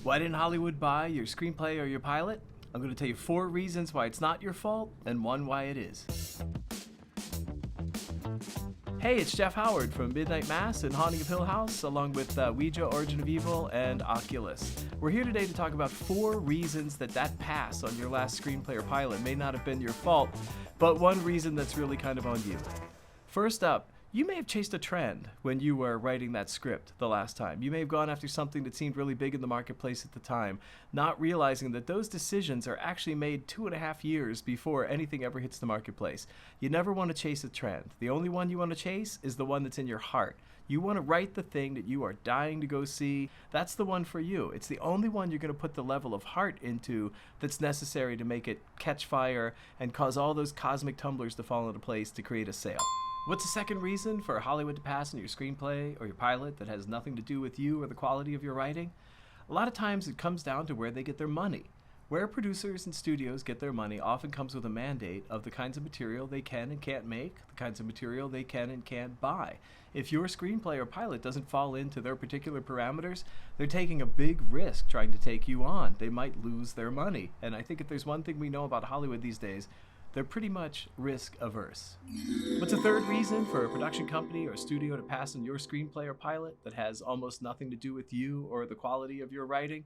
Why didn't Hollywood buy your screenplay or your pilot? I'm going to tell you 4 reasons why it's not your fault and 1 why it is. Hey, it's Jeff Howard from Midnight Mass and Haunting of Hill House, along with Ouija, Origin of Evil, and Oculus. We're here today to talk about 4 reasons that pass on your last screenplay or pilot may not have been your fault, but 1 reason that's really kind of on you. First up, you may have chased a trend when you were writing that script the last time. You may have gone after something that seemed really big in the marketplace at the time, not realizing that those decisions are actually made 2.5 years before anything ever hits the marketplace. You never want to chase a trend. The only one you want to chase is the one that's in your heart. You want to write the thing that you are dying to go see. That's the one for you. It's the only one you're going to put the level of heart into that's necessary to make it catch fire and cause all those cosmic tumblers to fall into place to create a sale. What's the second reason for Hollywood to pass on your screenplay or your pilot that has nothing to do with you or the quality of your writing? A lot of times it comes down to where they get their money. Where producers and studios get their money often comes with a mandate of the kinds of material they can and can't make, the kinds of material they can and can't buy. If your screenplay or pilot doesn't fall into their particular parameters, they're taking a big risk trying to take you on. They might lose their money. And I think if there's one thing we know about Hollywood these days, they're pretty much risk averse. What's a third reason for a production company or studio to pass on your screenplay or pilot that has almost nothing to do with you or the quality of your writing?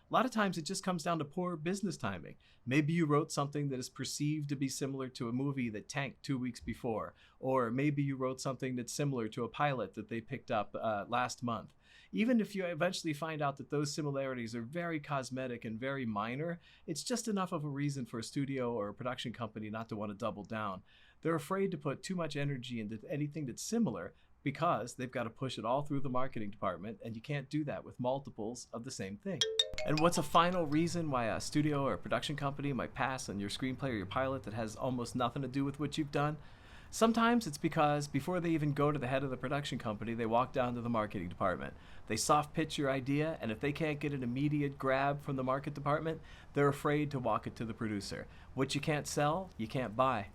A lot of times it just comes down to poor business timing. Maybe you wrote something that is perceived to be similar to a movie that tanked 2 weeks before, or maybe you wrote something that's similar to a pilot that they picked up last month. Even if you eventually find out that those similarities are very cosmetic and very minor, it's just enough of a reason for a studio or a production company not to want to double down. They're afraid to put too much energy into anything that's similar because they've got to push it all through the marketing department, and you can't do that with multiples of the same thing. And what's a final reason why a studio or a production company might pass on your screenplay or your pilot that has almost nothing to do with what you've done? Sometimes it's because before they even go to the head of the production company, they walk down to the marketing department. They soft pitch your idea, and if they can't get an immediate grab from the market department, they're afraid to walk it to the producer. What you can't sell, you can't buy.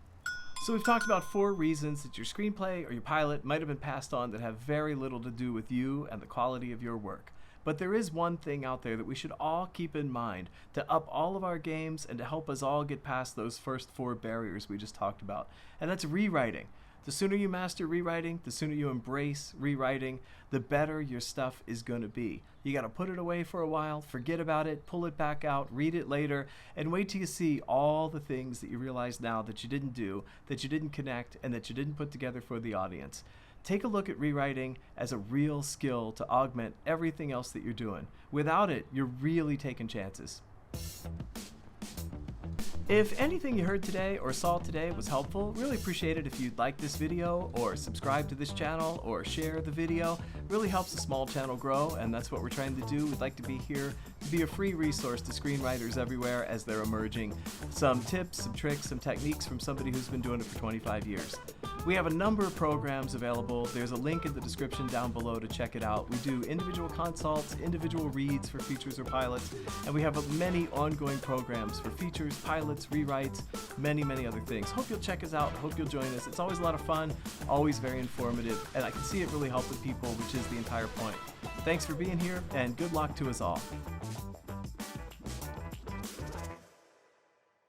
So we've talked about 4 reasons that your screenplay or your pilot might have been passed on that have very little to do with you and the quality of your work. But there is one thing out there that we should all keep in mind to up all of our games and to help us all get past those first 4 barriers we just talked about. And that's rewriting. The sooner you master rewriting, the sooner you embrace rewriting, the better your stuff is going to be. You got to put it away for a while, forget about it, pull it back out, read it later, and wait till you see all the things that you realize now that you didn't do, that you didn't connect, and that you didn't put together for the audience. Take a look at rewriting as a real skill to augment everything else that you're doing. Without it, you're really taking chances. If anything you heard today or saw today was helpful, really appreciate it if you'd like this video or subscribe to this channel or share the video. It really helps the small channel grow, and that's what we're trying to do. We'd like to be here to be a free resource to screenwriters everywhere as they're emerging. Some tips, some tricks, some techniques from somebody who's been doing it for 25 years. We have a number of programs available. There's a link in the description down below to check it out. We do individual consults, individual reads for features or pilots, and we have many ongoing programs for features, pilots, rewrites, many other things. Hope you'll check us out. Hope you'll join us. It's always a lot of fun, always very informative, and I can see it really helping people, which is the entire point. Thanks for being here, and good luck to us all.